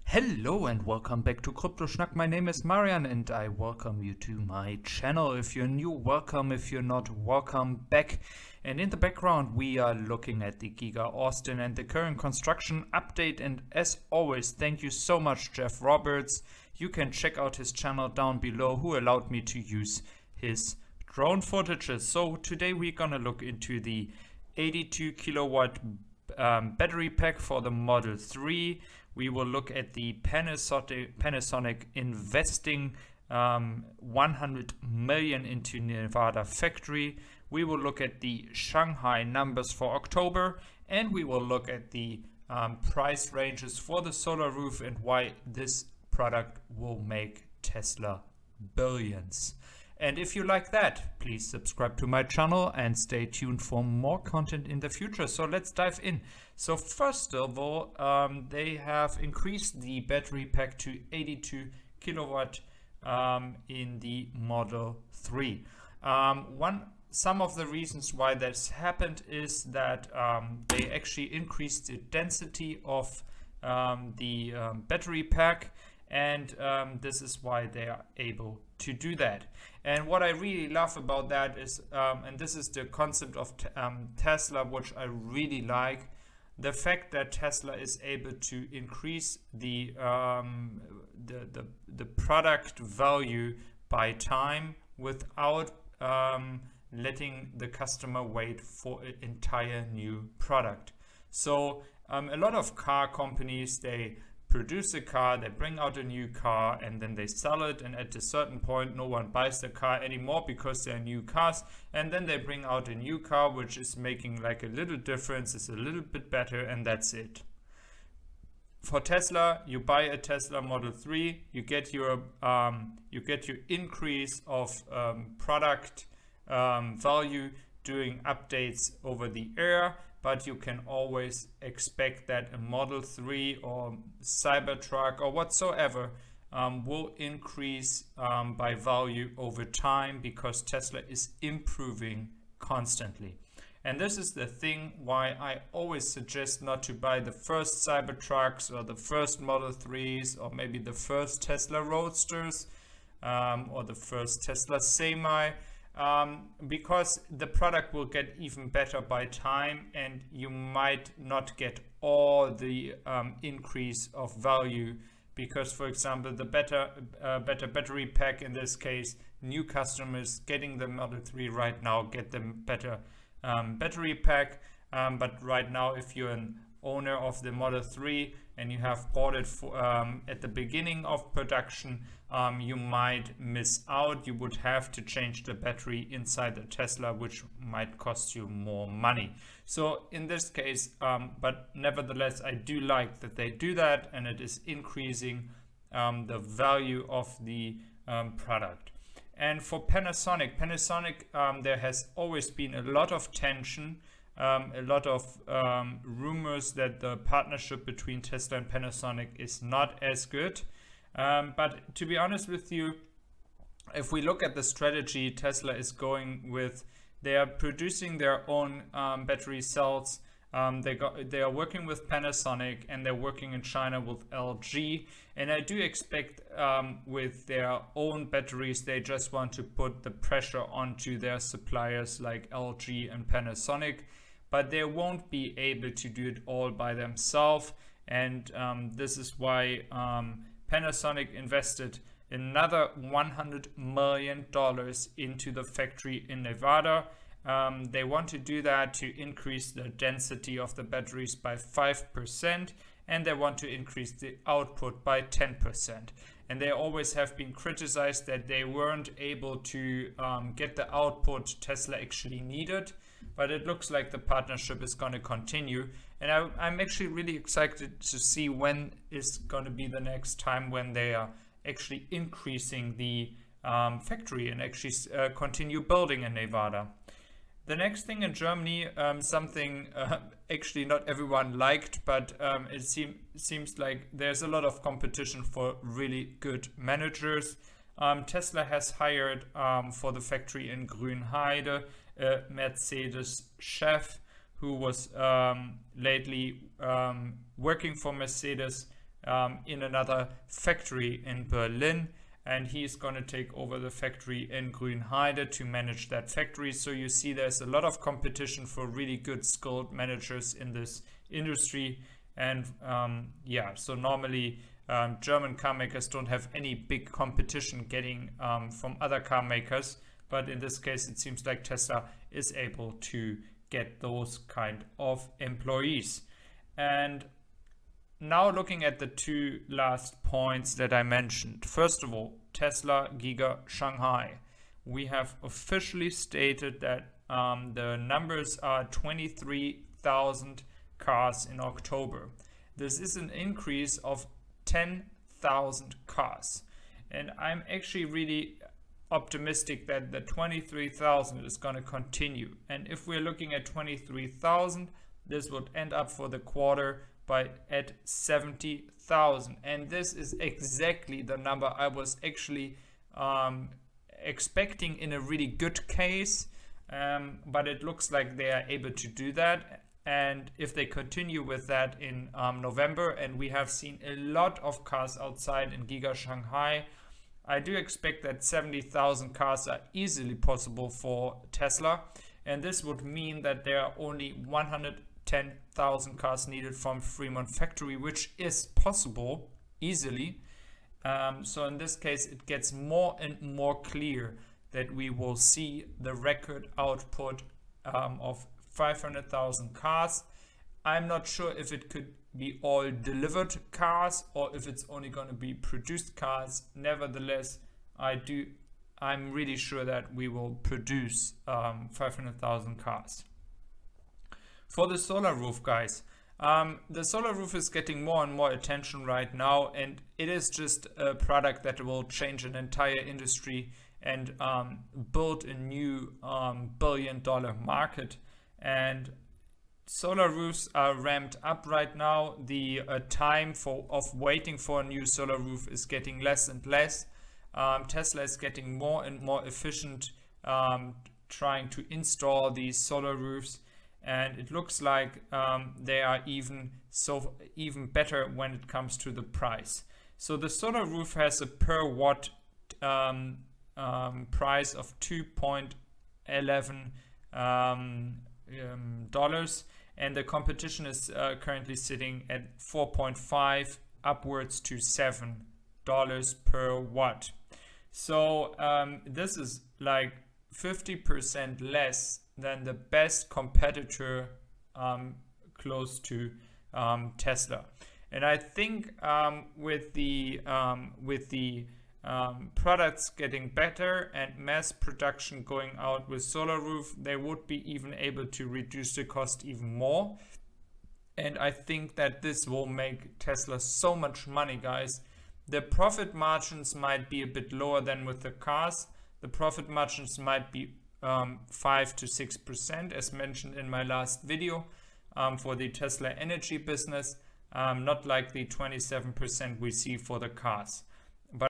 Hello and welcome back to Kryptoschnack. My name is Marian and I welcome you to my channel. If you're new, welcome. If you're not, welcome back. And in the background we are looking at the Giga Austin and the current construction update. And as always, thank you so much, Jeff Roberts. You can check out his channel down below, who allowed me to use his drone footages. So today we're gonna look into the 82 kilowatt battery pack for the Model 3. We will look at the Panasonic investing 100 million into Nevada factory. We will look at the Shanghai numbers for October, and we will look at the price ranges for the solar roof and why this product will make Tesla billions. And if you like that, please subscribe to my channel and stay tuned for more content in the future. So let's dive in. So first of all, they have increased the battery pack to 82 kilowatt in the Model 3. Some of the reasons why that's happened is that they actually increased the density of the battery pack, and this is why they are able to do that. And what I really love about that is, and this is the concept of Tesla, which I really like, the fact that Tesla is able to increase the product value by time without letting the customer wait for an entire new product. So a lot of car companies, they produce a car, they bring out a new car, and then they sell it, and at a certain point no one buys the car anymore because they're new cars, and then they bring out a new car which is making like a little difference, is a little bit better, and that's it. For Tesla, you buy a Tesla Model 3, you get your increase of product value doing updates over the air, but you can always expect that a Model 3 or Cybertruck or whatsoever will increase by value over time, because Tesla is improving constantly. And this is the thing why I always suggest not to buy the first Cybertrucks or the first Model 3s or maybe the first Tesla Roadsters or the first Tesla Semi. Because the product will get even better by time, and you might not get all the increase of value, because, for example, the better battery pack, in this case, new customers getting the Model 3 right now get the better battery pack, but right now, if you're an owner of the Model 3 and you have bought it for, at the beginning of production, you might miss out. You would have to change the battery inside the Tesla, which might cost you more money. So in this case, but nevertheless, I do like that they do that, and it is increasing the value of the product. And for Panasonic, there has always been a lot of tension, a lot of rumors that the partnership between Tesla and Panasonic is not as good. But to be honest with you, if we look at the strategy Tesla is going with, they are producing their own battery cells. They are working with Panasonic, and they're working in China with LG. And I do expect with their own batteries, they just want to put the pressure onto their suppliers like LG and Panasonic, but they won't be able to do it all by themselves. And this is why Panasonic invested another $100 million into the factory in Nevada. They want to do that to increase the density of the batteries by 5%, and they want to increase the output by 10%. And they always have been criticized that they weren't able to get the output Tesla actually needed, but it looks like the partnership is going to continue. And I'm actually really excited to see when is going to be the next time when they are actually increasing the factory and actually continue building in Nevada. The next thing in Germany, something actually not everyone liked, but it seems like there's a lot of competition for really good managers. Tesla has hired for the factory in Grünheide a Mercedes chef who was lately working for Mercedes in another factory in Berlin, and he's going to take over the factory in Grünheide to manage that factory. So you see there's a lot of competition for really good skilled managers in this industry. And yeah, so normally German car makers don't have any big competition getting from other car makers, but in this case it seems like Tesla is able to get those kind of employees. And now looking at the two last points that I mentioned. First of all, Tesla Giga Shanghai. We have officially stated that the numbers are 23,000 cars in October. This is an increase of 10,000 cars. And I'm actually really optimistic that the 23,000 is going to continue. And if we're looking at 23,000, this would end up for the quarter at 70,000, and this is exactly the number I was actually expecting in a really good case, but it looks like they are able to do that. And if they continue with that in November, and we have seen a lot of cars outside in Giga Shanghai, I do expect that 70,000 cars are easily possible for Tesla, and this would mean that there are only 110,000 cars needed from Fremont factory, which is possible easily. So in this case, it gets more and more clear that we will see the record output of 500,000 cars. I'm not sure if it could be all delivered cars or if it's only going to be produced cars. Nevertheless, I'm really sure that we will produce 500,000 cars. For the solar roof, guys, the solar roof is getting more and more attention right now, and it is just a product that will change an entire industry and build a new billion-dollar market. And solar roofs are ramped up right now. The time of waiting for a new solar roof is getting less and less. Tesla is getting more and more efficient trying to install these solar roofs. And it looks like they are even better when it comes to the price. So the solar roof has a per watt price of $2.11 dollars, and the competition is currently sitting at 4.5 upwards to $7 per watt. So this is like 50% less than the best competitor close to Tesla. And I think with the products getting better and mass production going out with solar roof, they would be even able to reduce the cost even more. And I think that this will make Tesla so much money, guys. The profit margins might be a bit lower than with the cars. The profit margins might be 5 to 6%, as mentioned in my last video, for the Tesla energy business, not like the 27% we see for the cars.